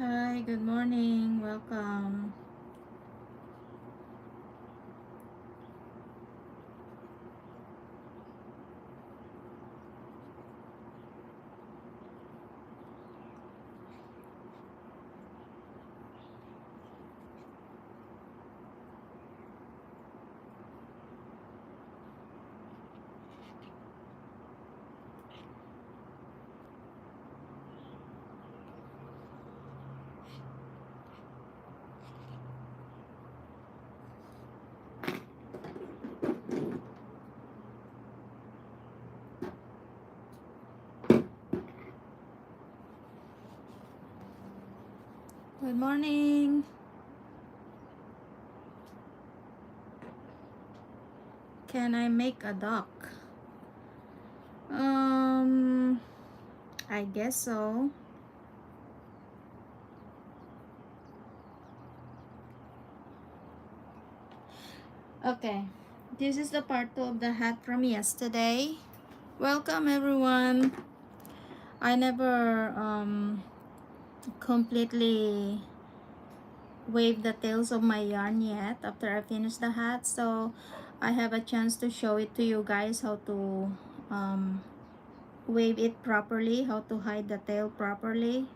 Hi, good morning. Welcome. Good morning. Can I make a duck? Um, I guess so. Okay. This is the part 2 of the hat from yesterday. Welcome everyone. I never completely waved the tails of my yarn yet after I finish the hat, so I have a chance to show it to you guys how to wave it properly, how to hide the tail properly.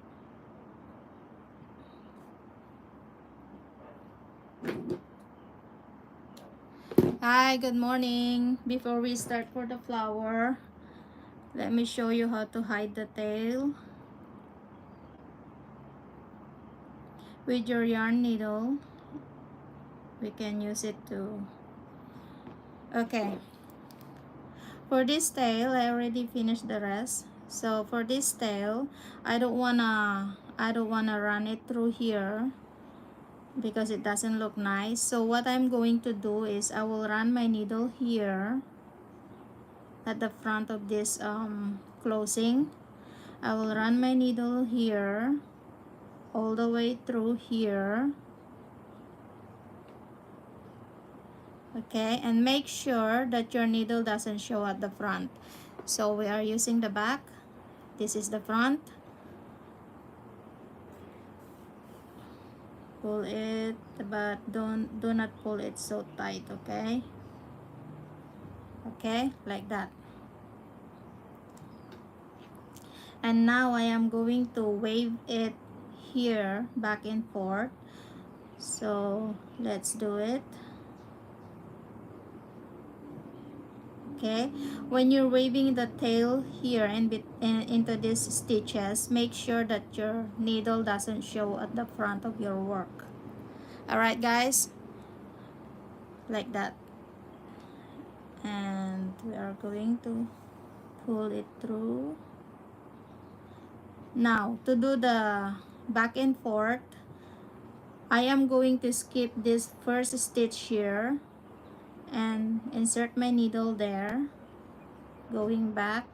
Hi, good morning. Before we start for the flower, let me show you how to hide the tail with your yarn needle. We can use it to. Okay, for this tail I already finished the rest. So for this tail, I don't wanna run it through here because it doesn't look nice. So what I'm going to do is I will run my needle here at the front of this closing. I will run my needle here all the way through here. Okay, and make sure that your needle doesn't show at the front. So we are using the back. This is the front. Pull it, but do not pull it so tight, okay? Okay, like that. And now I am going to wave it here back and forth. So let's do it. Okay, when you're waving the tail here and into these stitches, make sure that your needle doesn't show at the front of your work. All right guys, like that. And we are going to pull it through. Now to do the back and forth, I am going to skip this first stitch here and insert my needle there, going back.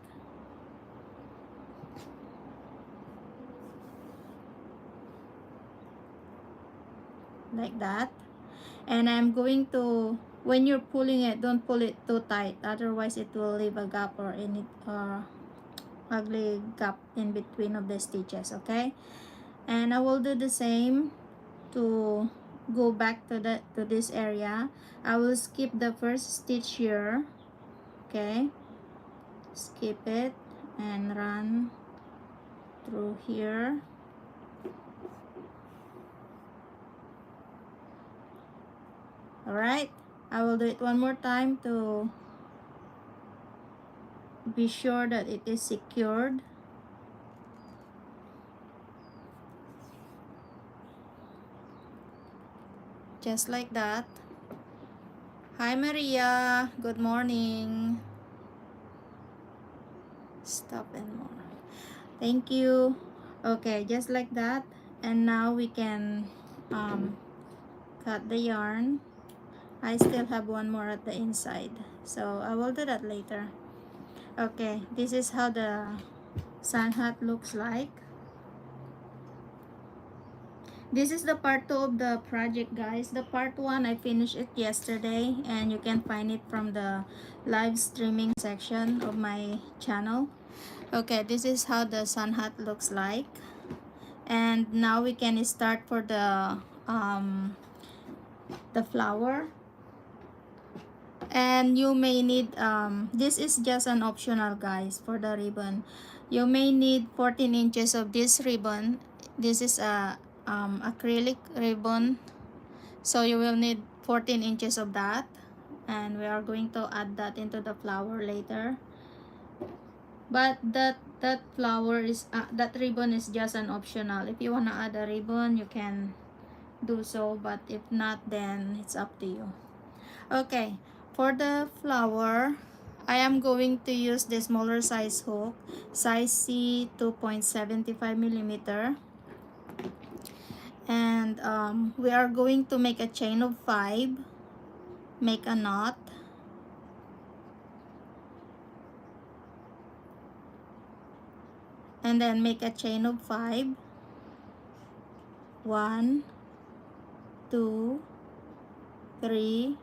Like that. And I'm going to, when you're pulling it, don't pull it too tight, otherwise it will leave a gap or any ugly gap in between of the stitches. Okay, and I will do the same to go back to this area. I will skip the first stitch here. Okay, skip it and run through here. All right, I will do it one more time to be sure that it is secured. Just like that. Hi Maria, good morning. Stop and more. Thank you. Okay, just like that. And now we can cut the yarn. I still have one more at the inside, so I will do that later. Okay, this is how the sun hat looks like. This is the part 2 of the project, guys. The part 1, I finished it yesterday, and you can find it from the live streaming section of my channel. Okay, this is how the sun hat looks like. And now we can start for the flower. And you may need this is just an optional, guys, for the ribbon. You may need 14 inches of this ribbon. This is a acrylic ribbon, so you will need 14 inches of that, and we are going to add that into the flower later. But that flower is that ribbon is just an optional. If you want to add a ribbon, you can do so, but if not, then it's up to you. Okay, for the flower, I am going to use the smaller size hook, size C, 2.75 millimeter, and we are going to make a chain of 5, make a knot, and then make a chain of 5, 1, 2, 3,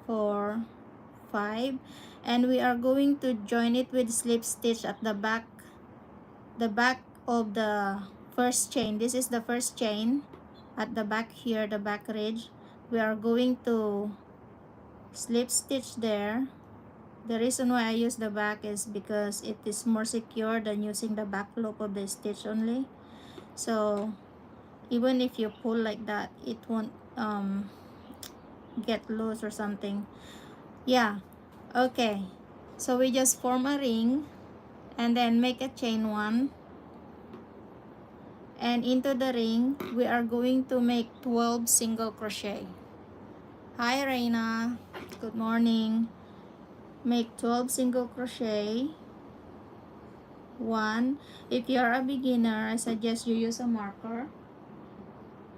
4, 5, and we are going to join it with slip stitch at the back of the first chain. This is the first chain at the back here, the back ridge. We are going to slip stitch there. The reason why I use the back is because it is more secure than using the back loop of the stitch only. So even if you pull like that, it won't get loose or something. Yeah, okay, so we just form a ring and then make a chain 1, and into the ring we are going to make 12 single crochet. Hi Reina, good morning. Make 12 single crochet. 1. If you are a beginner, I suggest you use a marker.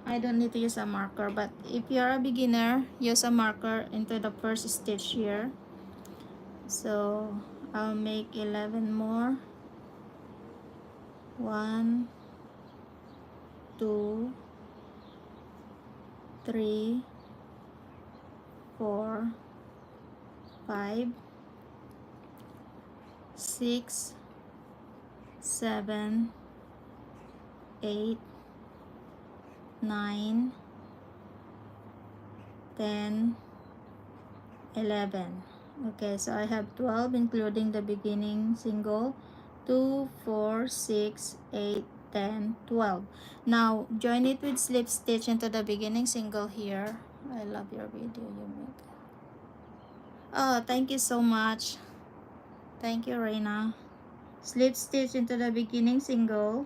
I don't need to use a marker, but if you are a beginner, use a marker into the first stitch here. So I'll make 11 more. 1, 2, 3, 4, 5, 6, 7, 8, 9, 10, 11. Okay, so I have 12 including the beginning single. 2, 4, 6, 8, 10, 12. Now join it with slip stitch into the beginning single here. I love your video you make. Oh, thank you so much. Thank you, Reina. Slip stitch into the beginning single.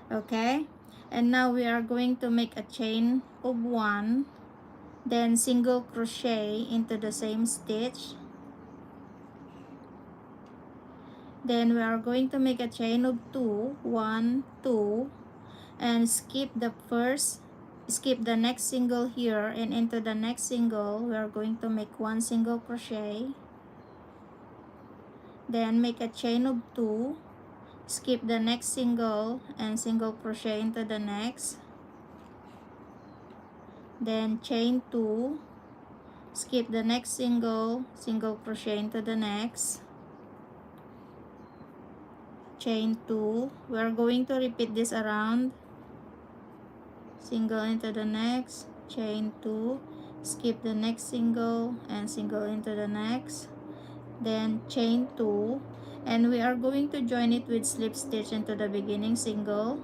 Okay, and now we are going to make a chain of 1, then single crochet into the same stitch. Then we are going to make a chain of 2, 1, 2, and skip the next single here, and into the next single we are going to make 1 single crochet, then make a chain of 2, skip the next single and single crochet into the next, then chain 2, skip the next single crochet into the next, chain 2. We are going to repeat this around, single into the next, chain 2, skip the next single and single into the next, then chain 2, and we are going to join it with slip stitch into the beginning single.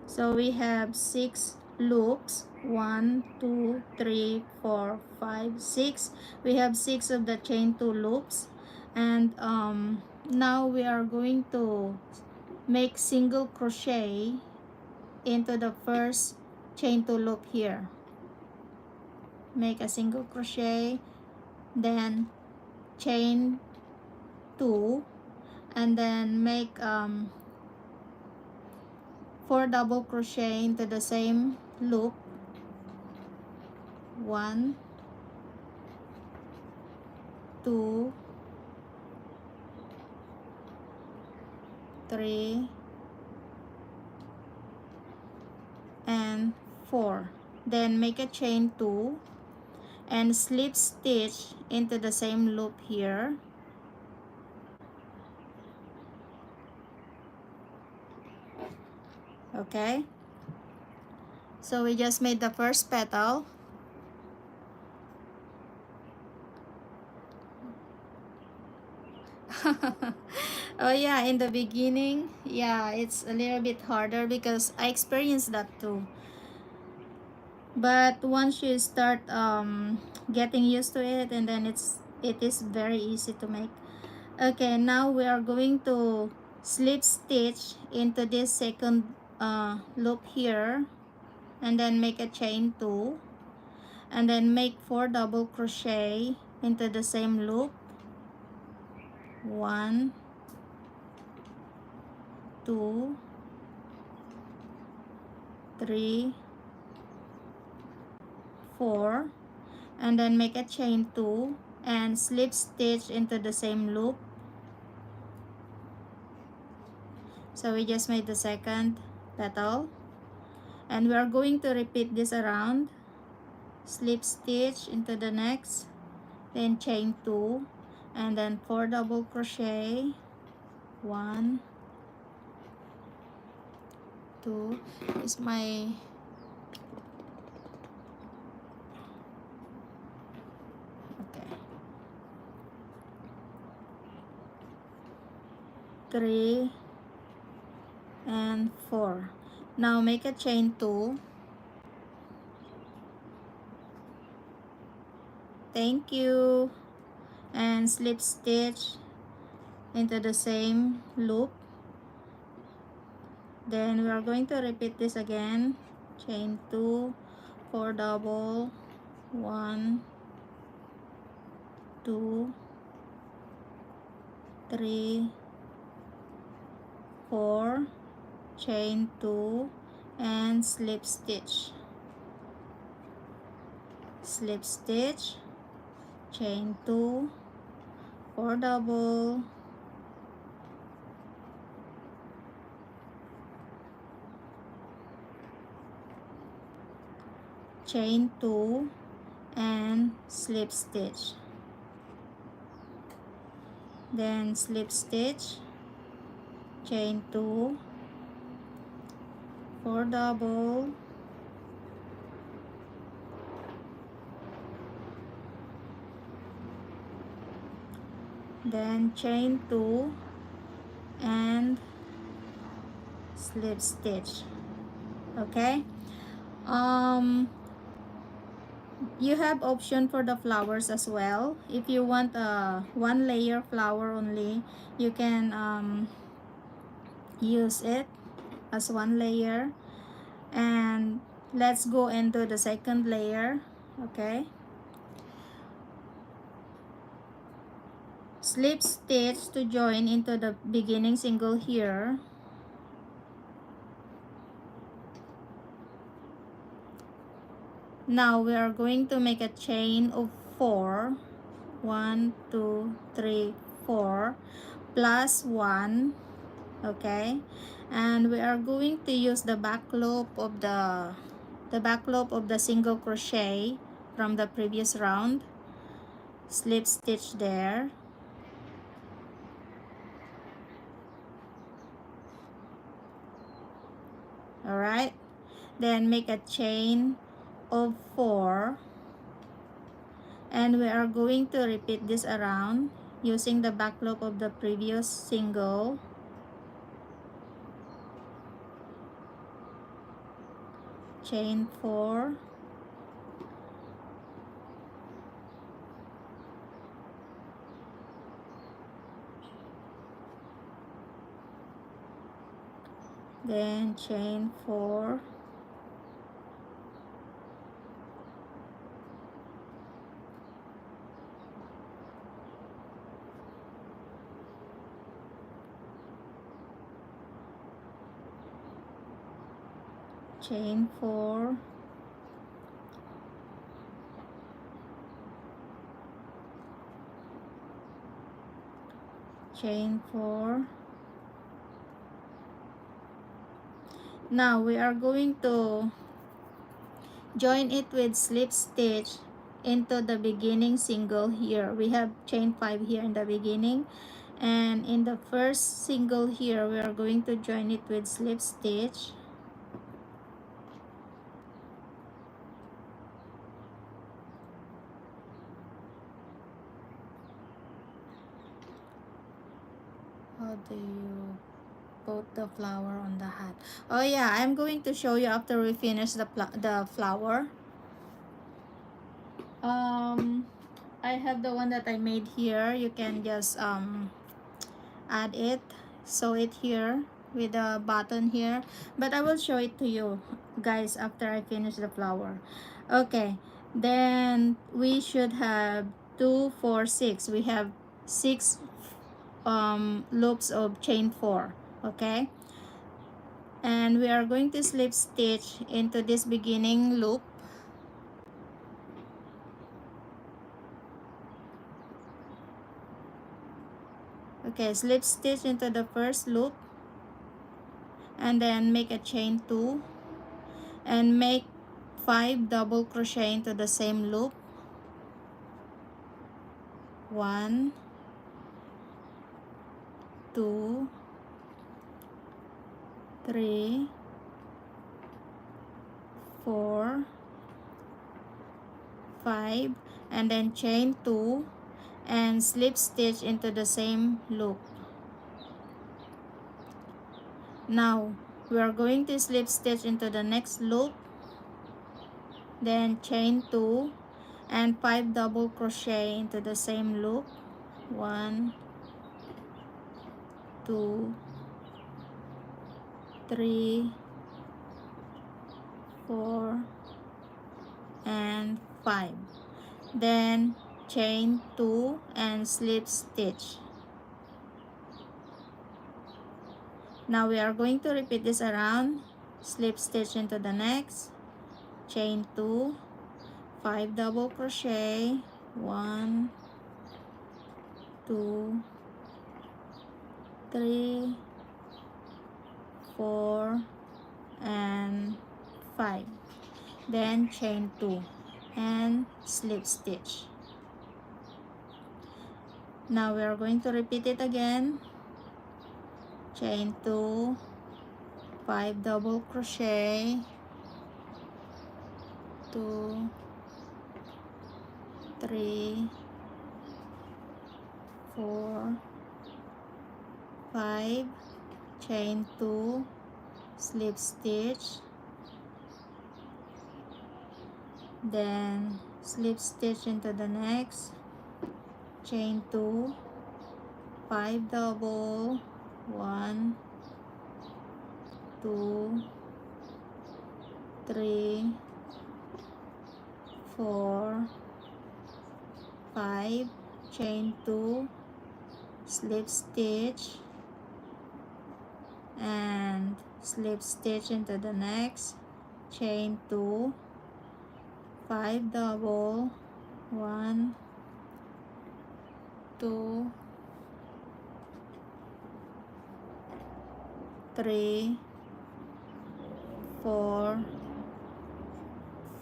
So we have 6 loops, 1, 2, 3, 4, 5, 6. We have 6 of the chain 2 loops, and now we are going to make single crochet into the first chain 2 loop here. Make a single crochet, then chain 2, and then make 4 double crochet into the same loop. 1, 2, 3, and 4. Then make a chain 2, and slip stitch into the same loop here. Okay, so we just made the first petal. Oh yeah, in the beginning, yeah, it's a little bit harder because I experienced that too. But once you start getting used to it, and then it is very easy to make. Okay, now we are going to slip stitch into this second loop here, and then make a chain 2, and then make 4 double crochet into the same loop. 1, 2, 3, 4, and then make a chain 2 and slip stitch into the same loop. So we just made the second petal, and we are going to repeat this around. Slip stitch into the next, then chain 2, and then 4 double crochet. 1, 2 is my okay, 3 and 4. Now make a chain 2. Thank you. And slip stitch into the same loop. Then we are going to repeat this again. Chain 2, 4 double, 1, 2, 3, 4, chain 2, and slip stitch. Slip stitch, chain 2, 4 double, chain 2, and slip stitch. Then slip stitch, chain 2, 4 double, then chain 2 and slip stitch. Okay, you have option for the flowers as well. If you want a 1 layer flower only, you can use it as 1 layer. And let's go into the second layer. Okay, slip stitch to join into the beginning single here. Now we are going to make a chain of 4. 1, 2, 3, 4 plus 1. Okay, and we are going to use the back loop of the single crochet from the previous round. Slip stitch there. All right, then make a chain of 4, and we are going to repeat this around using the back loop of the previous single. Chain 4, then chain 4, chain 4, chain 4. Now we are going to join it with slip stitch into the beginning single here. We have chain 5 here in the beginning, and in the first single here we are going to join it with slip stitch. How do you put the flower on the hat? Oh yeah, I'm going to show you after we finish the flower. I have the one that I made here. You can just add it, sew it here with a button here, but I will show it to you guys after I finish the flower. Okay, then we should have 2 4 6. We have 6 loops of chain 4. Okay, and we are going to slip stitch into this beginning loop. Okay, slip stitch into the first loop, and then make a chain 2 and make 5 double crochet into the same loop. 1 2 3 4 5, and then chain 2 and slip stitch into the same loop. Now we are going to slip stitch into the next loop, then chain 2 and 5 double crochet into the same loop. 1 2 3 4 and 5, then chain 2 and slip stitch. Now we are going to repeat this around. Slip stitch into the next, chain 2, 5 double crochet, 1 2 3 4 and 5, then chain 2 and slip stitch. Now we are going to repeat it again. Chain 2, 5 double crochet, 2 3 4 5, chain 2, slip stitch, then slip stitch into the next, chain 2, 5 double, 1 2 3 4 5, chain 2, slip stitch, and slip stitch into the next, chain 2, 5 double, 1 2 3 4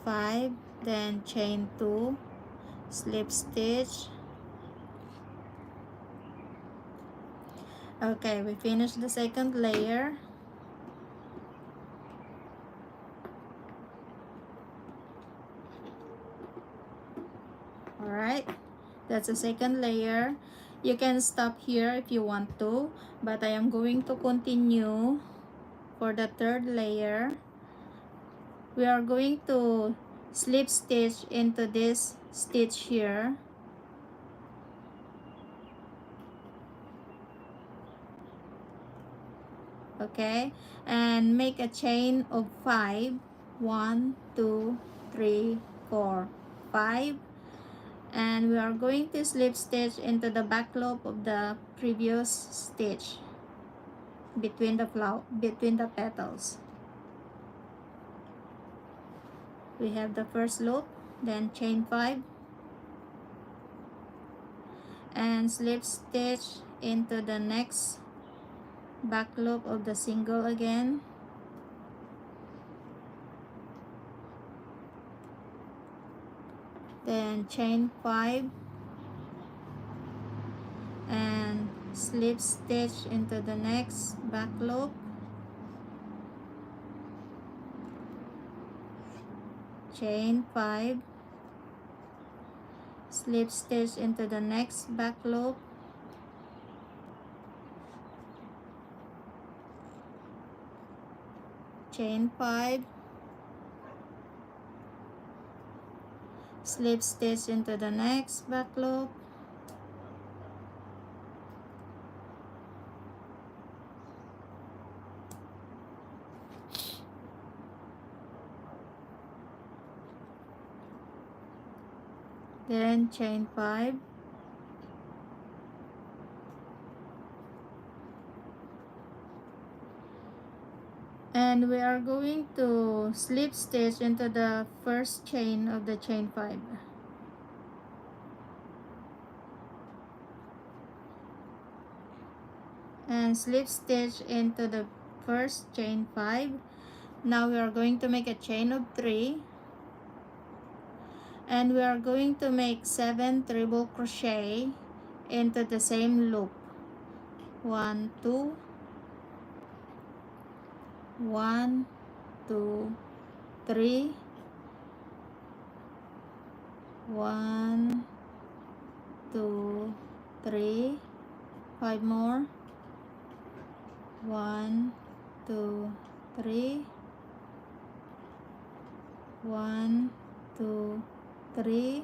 5, then chain 2, slip stitch. Okay, we finished the second layer. Alright, that's the second layer. You can stop here if you want to, but I am going to continue for the third layer. We are going to slip stitch into this stitch here. Okay, and make a chain of 5. 1 2 3 4 5, and we are going to slip stitch into the back loop of the previous stitch between the petals. We have the first loop, then chain 5 and slip stitch into the next back loop of the single again. then chain 5 and slip stitch into the next back loop, chain 5, slip stitch into the next back loop, chain 5, slip stitch into the next back loop, then chain 5, and we are going to slip stitch into the first chain of the chain 5, and slip stitch into the first chain 5. Now we are going to make a chain of 3, and we are going to make 7 treble crochet into the same loop. 1 2 1 2 3 1 2 3 5 more, 1 2 3 1 2 3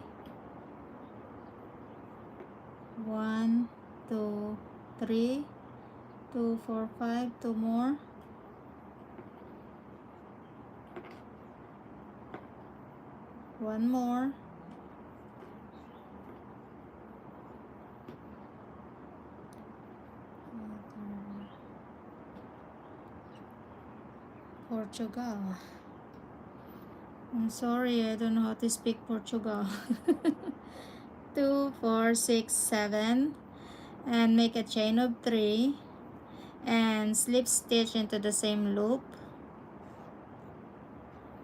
1 2 3 2 4 5, 2 more, 1 more, Portugal. I'm sorry, I don't know how to speak Portugal. 2 4 6 7, and make a chain of 3 and slip stitch into the same loop,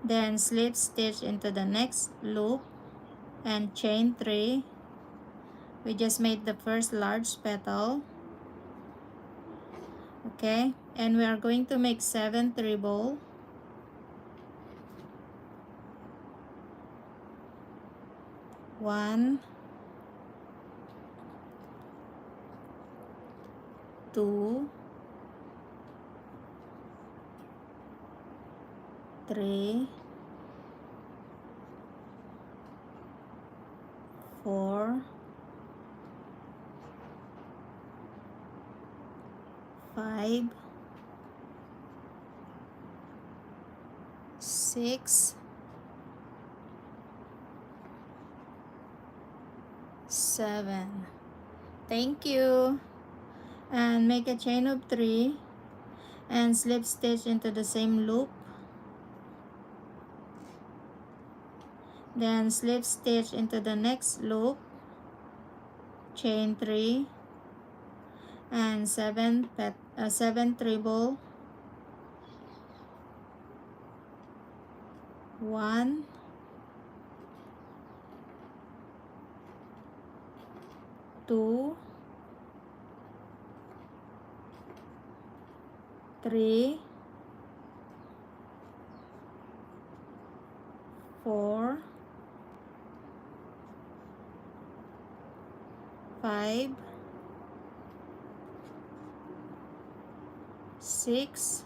then slip stitch into the next loop and chain 3. We just made the first large petal. Okay, and we are going to make 7 treble, 1 2 3 4 5 6 7. Thank you. And make a chain of 3 and slip stitch into the same loop, then slip stitch into the next loop, chain 3 and 7 treble, 1 2 3 4 5 6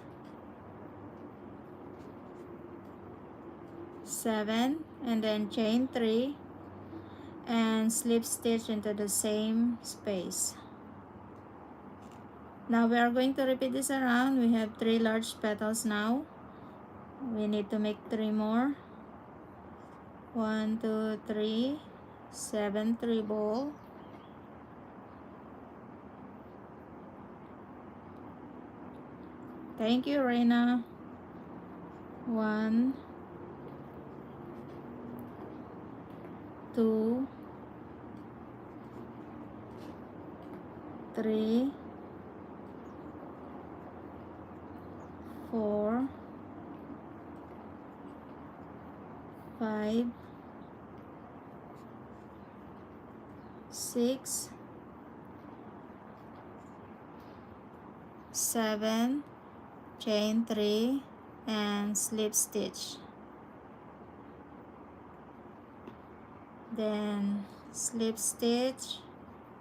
7, and then chain 3 and slip stitch into the same space. Now we are going to repeat this around. We have 3 large petals now. We need to make 3 more. 1 2 3 7 treble, thank you, Reina. 1 2 3 4 5 6, 7, chain 3, and slip stitch. Then slip stitch,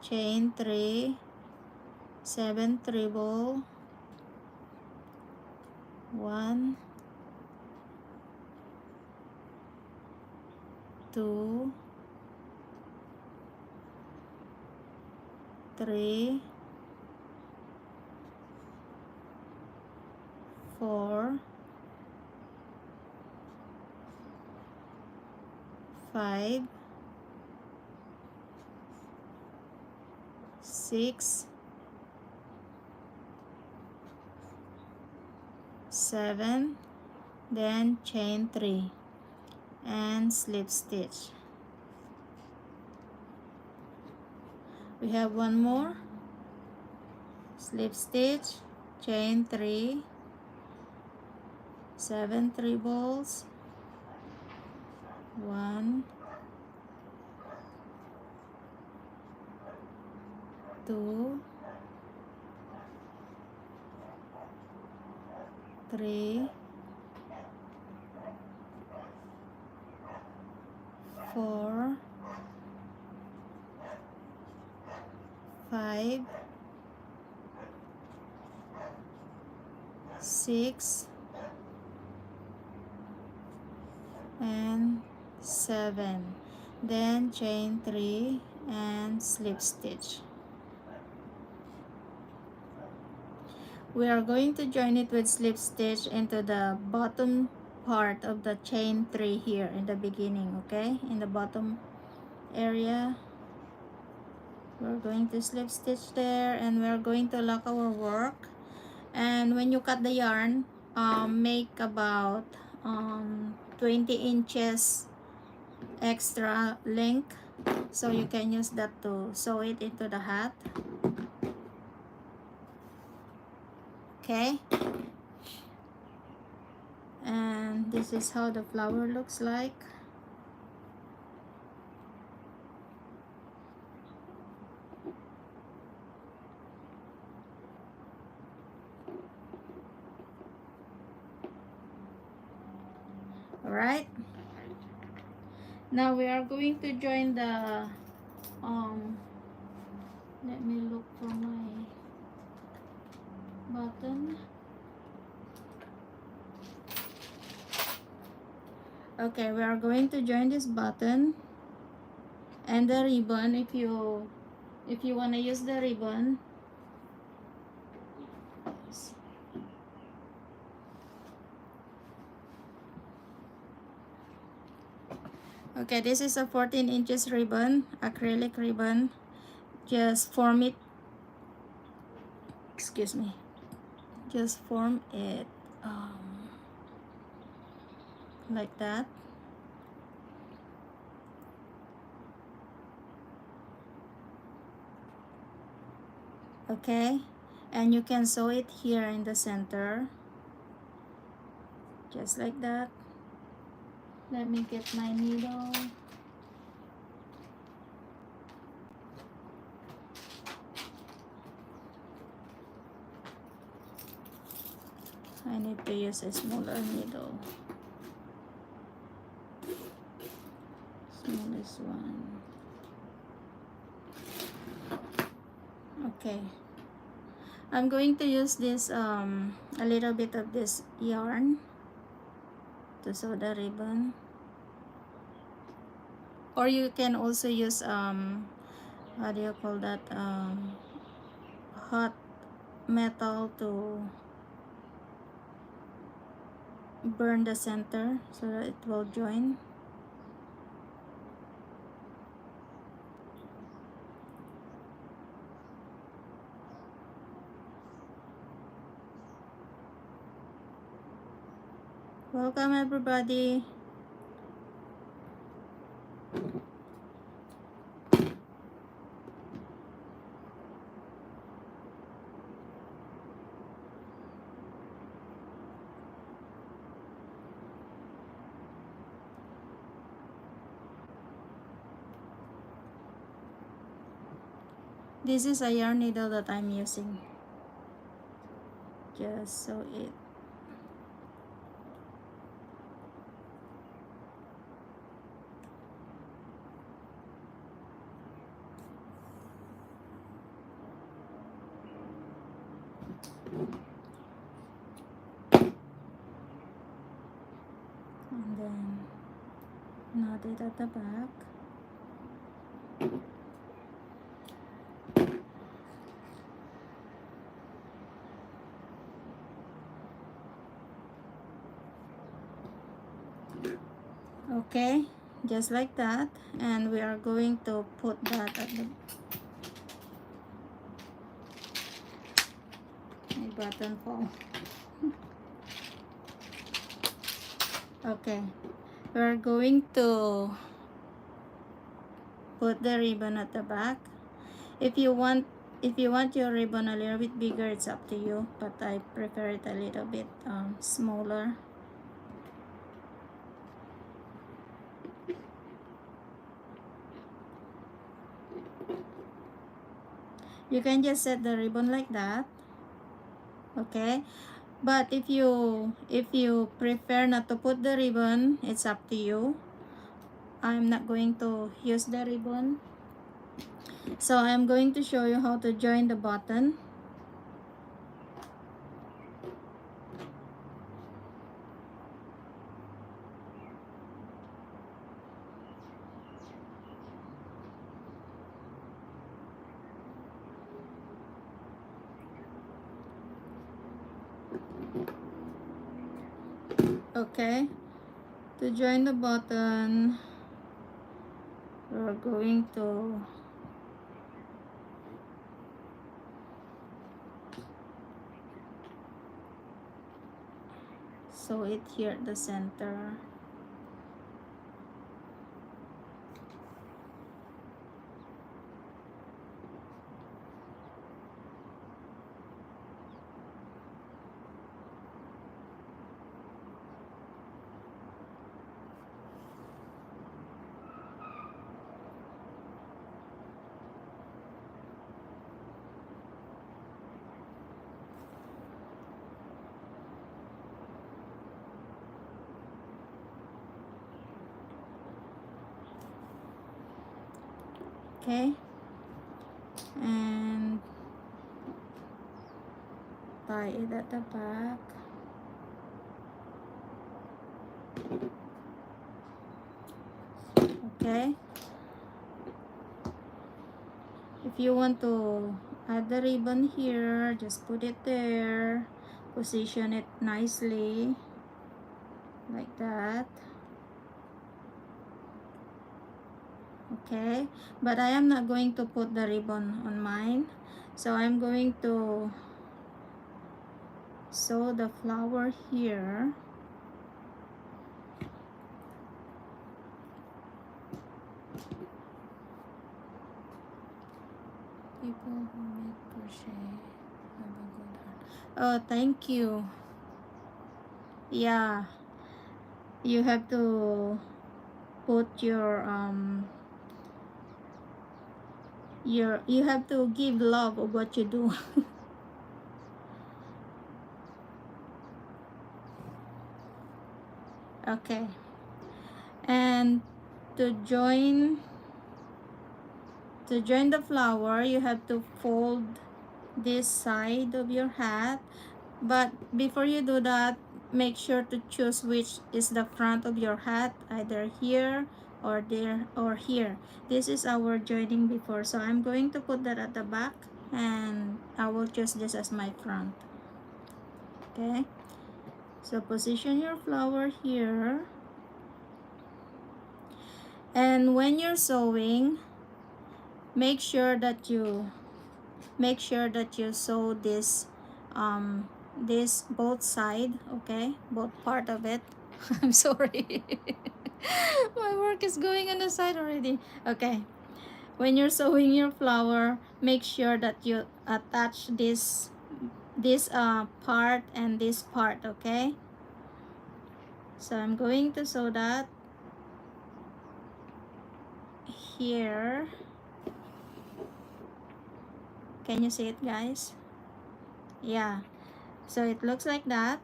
chain 3, 7 treble, 1, 2, 3, 4, 5, 6, 7, then chain 3 and slip stitch. We have one more, slip stitch, chain 3, 7 trebles, 1, 2, 3, 4, 5, 6, and 7, then chain 3 and slip stitch. We are going to join it with slip stitch into the bottom part of the chain 3 here in the beginning, okay? In the bottom area, we're going to slip stitch there, and we're going to lock our work. And when you cut the yarn, make about 20 inches extra length, so you can use that to sew it into the hat. Okay, and this is how the flower looks like. Alright, now we are going to join the let me look for my button. Okay, we are going to join this button and the ribbon. If you want to use the ribbon, okay, this is a 14 inches ribbon, acrylic ribbon. Just form it, excuse me, just form it like that. Okay, and you can sew it here in the center, just like that. Let me get my needle. I need to use a smaller needle. Smallest one. Okay, I'm going to use this a little bit of this yarn to sew the ribbon, or you can also use what do you call that, hot metal to burn the center so that it will join. Welcome everybody. This is a yarn needle that I'm using, just so it and then knot it at the back. Okay, just like that, and we are going to put that at the my button fall. Okay, we're going to put the ribbon at the back. If you want your ribbon a little bit bigger, it's up to you, but I prefer it a little bit smaller. You can just set the ribbon like that, okay? But if you prefer not to put the ribbon, it's up to you. I'm not going to use the ribbon, so I'm going to show you how to join the button. Okay, to join the button, we're going to sew it here at the center. Okay, and tie it at the back. Okay, if you want to add the ribbon here, just put it there, position it nicely like that. Okay, but I am not going to put the ribbon on mine, so I'm going to sew the flower here. People who make crochet have a good heart. Oh, thank you. Yeah, you have to put your you have to give love of what you do. Okay, and to join the flower, you have to fold this side of your hat, but before you do that, make sure to choose which is the front of your hat, either here or there or here. This is our joining before, so I'm going to put that at the back, and I will choose this as my front. Okay, so position your flower here, and when you're sewing, make sure that you sew this this both side, okay, both part of it. I'm sorry. My work is going on the side already. Okay, when you're sewing your flower, make sure that you attach this part and this part, okay? So I'm going to sew that here. Can you see it, guys? Yeah, so it looks like that.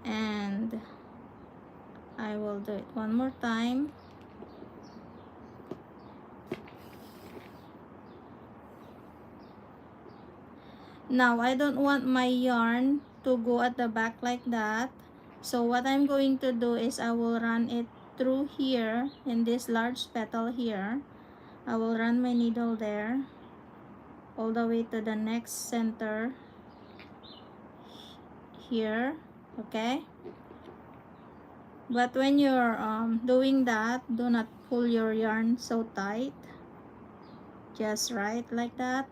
And I will do it one more time. Now I don't want my yarn to go at the back like that, so what I'm going to do is I will run it through here in this large petal here. I will run my needle there all the way to the next center here, okay? But when you're doing that, do not pull your yarn so tight, just right like that.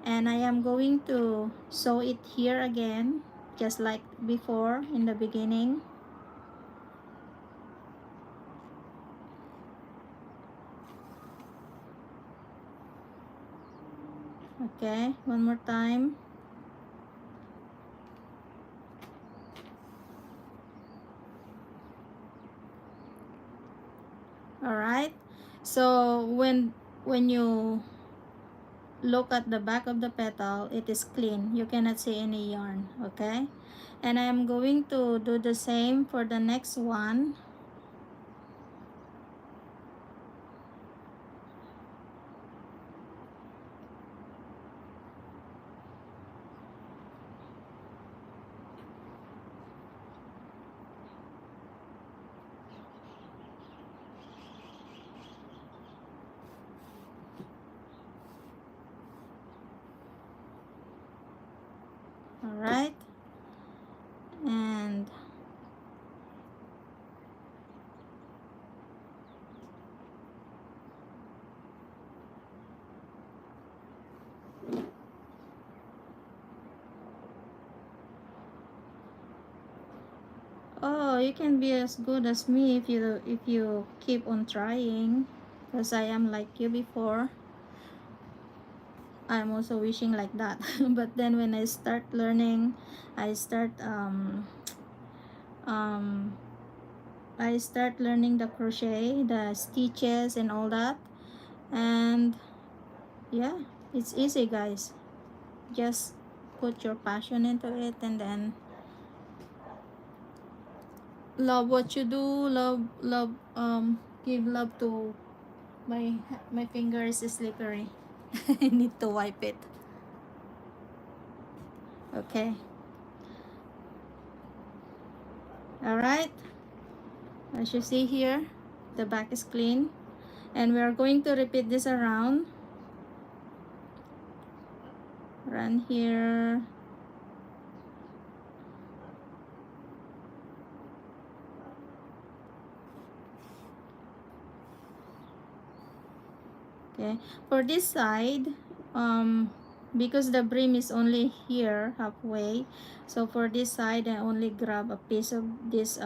And I am going to sew it here again, just like before in the beginning. Okay, one more time. All right, so when you look at the back of the petal, it is clean, you cannot see any yarn. Okay, and I am going to do the same for the next one. All right, and oh, you can be as good as me if you keep on trying, because I am like you before. I'm also wishing like that. But then when I start learning, I start um I start learning the crochet, the stitches and all that. And yeah, it's easy, guys. Just put your passion into it, and then love what you do. Love give love to my finger is slippery. I need to wipe it. Okay, all right, as you see here, the back is clean, and we are going to repeat this around. Run here, okay. For this side, because the brim is only here halfway, so for this side I only grab a piece of this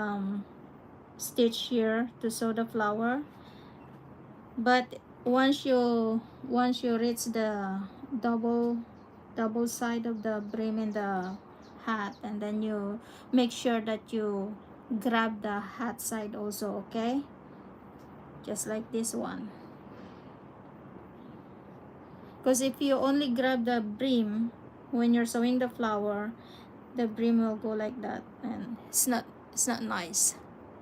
stitch here to sew the flower. But once you reach the double side of the brim and the hat, and then you make sure that you grab the hat side also, okay? Just like this one, because if you only grab the brim when you're sewing the flower, the brim will go like that, and it's not nice,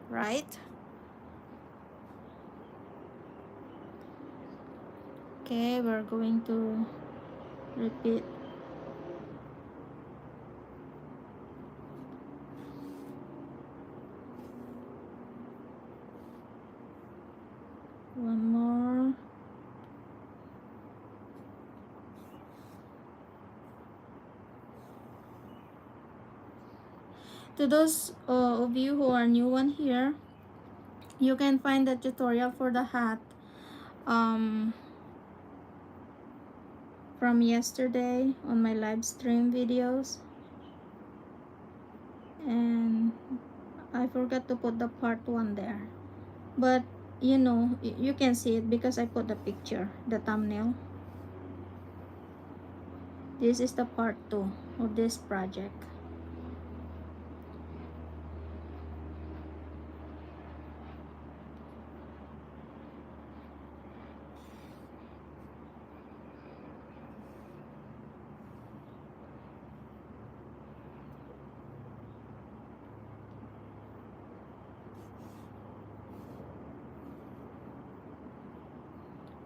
right? Okay, we're going to repeat. One more. To those of you who are new one here, you can find the tutorial for the hat um, from yesterday on my live stream videos, and I forgot to put the part 1 there, but you know, you can see it because I put the picture, the thumbnail. This is the part 2 of this project.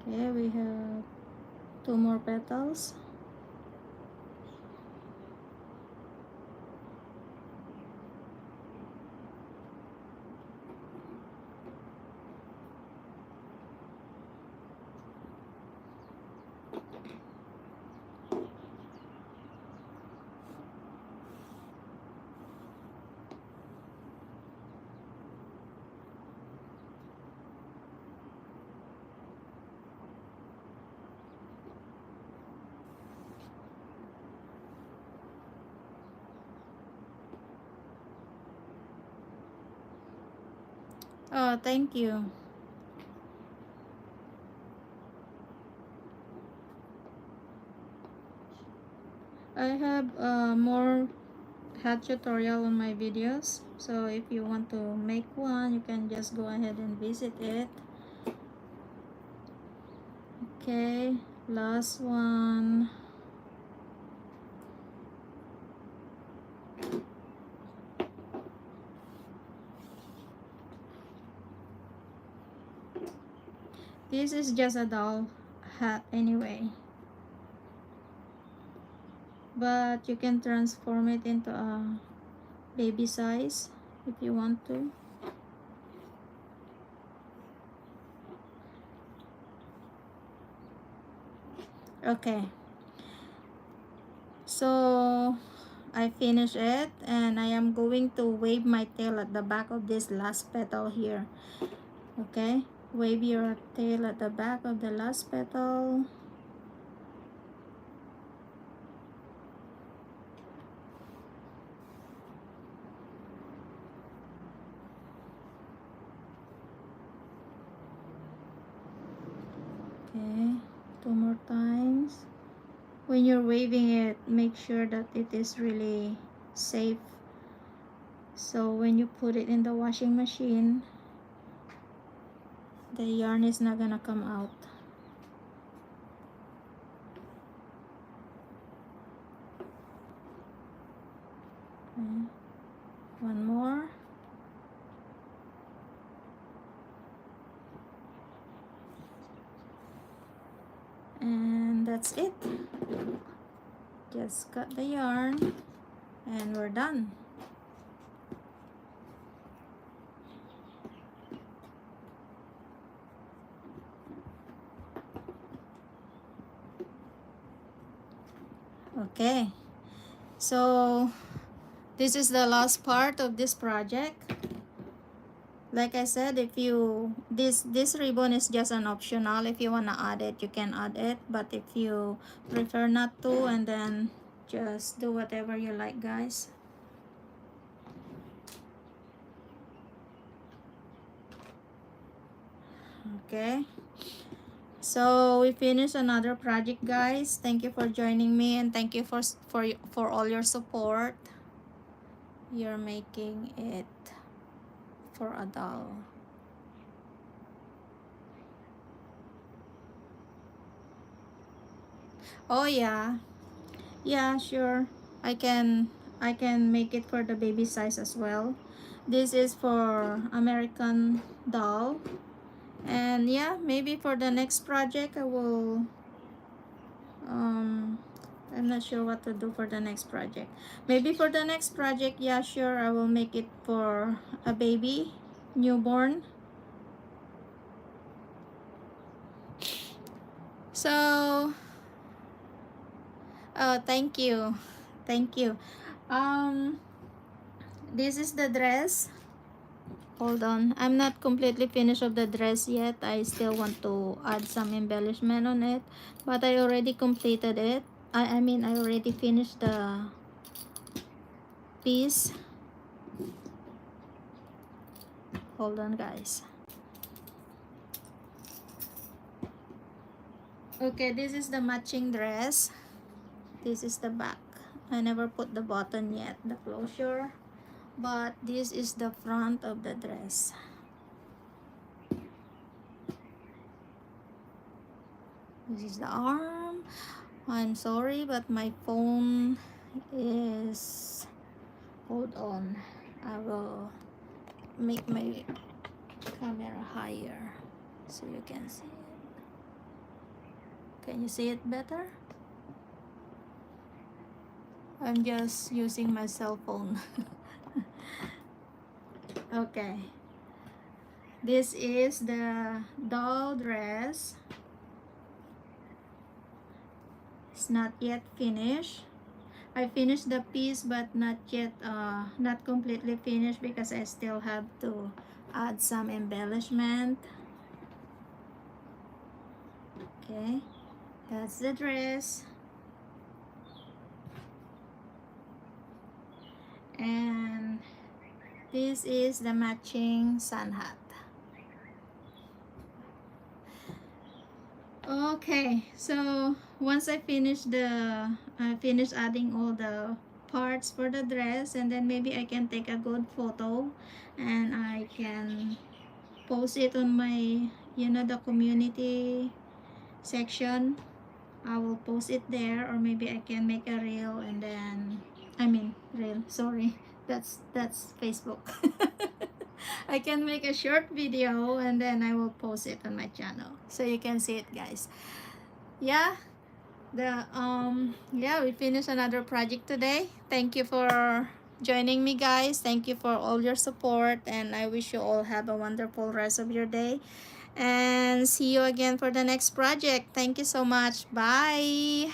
Okay, we have 2 more petals. Oh, thank you. I have more hat tutorial on my videos, so if you want to make one, you can just go ahead and visit it. Okay, last one. This is just a doll hat anyway, but you can transform it into a baby size if you want to. Okay, so I finished it, and I am going to wave my tail at the back of this last petal here. Okay, wave your tail at the back of the last petal. Okay, 2 more times. When you're waving it, make sure that it is really safe, so when you put it in the washing machine, the yarn is not gonna come out. Okay. One more. And that's it. Just cut the yarn and we're done. Okay, so this is the last part of this project. Like I said, if you this ribbon is just an optional. If you want to add it, you can add it, but if you prefer not to, and then just do whatever you like, guys. Okay, so we finished another project, guys. Thank you for joining me, and thank you for all your support. You're making it for a doll. Oh yeah, yeah, sure. I can make it for the baby size as well. This is for American doll. And yeah, maybe for the next project I will I'm not sure what to do for the next project. Maybe for the next project, yeah, sure, I will make it for a baby, newborn. So, thank you. Thank you. Um, this is the dress. Hold on. I'm not completely finished of the dress yet. I still want to add some embellishment on it. But I already completed it. I mean, I already finished the piece. Hold on, guys. Okay, this is the matching dress. This is the back. I never put the button yet, the closure. But this is the front of the dress. This is the arm. I'm sorry, but my phone is... Hold on. I will make my camera higher so you can see it. Can you see it better? I'm just using my cell phone. Okay, this is the doll dress. It's not yet finished. I finished the piece but not yet not completely finished because I still have to add some embellishment. Okay, that's the dress. And this is the matching sun hat. Okay, so once I finish adding all the parts for the dress, and then maybe I can take a good photo and I can post it on my, you know, the community section. I will post it there, or maybe I can make a reel and then reel, sorry, that's Facebook. I can make a short video and then I will post it on my channel so you can see it, guys. Yeah, we finished another project today. Thank you for joining me, guys. Thank you for all your support, and I wish you all have a wonderful rest of your day, and see you again for the next project. Thank you so much. Bye.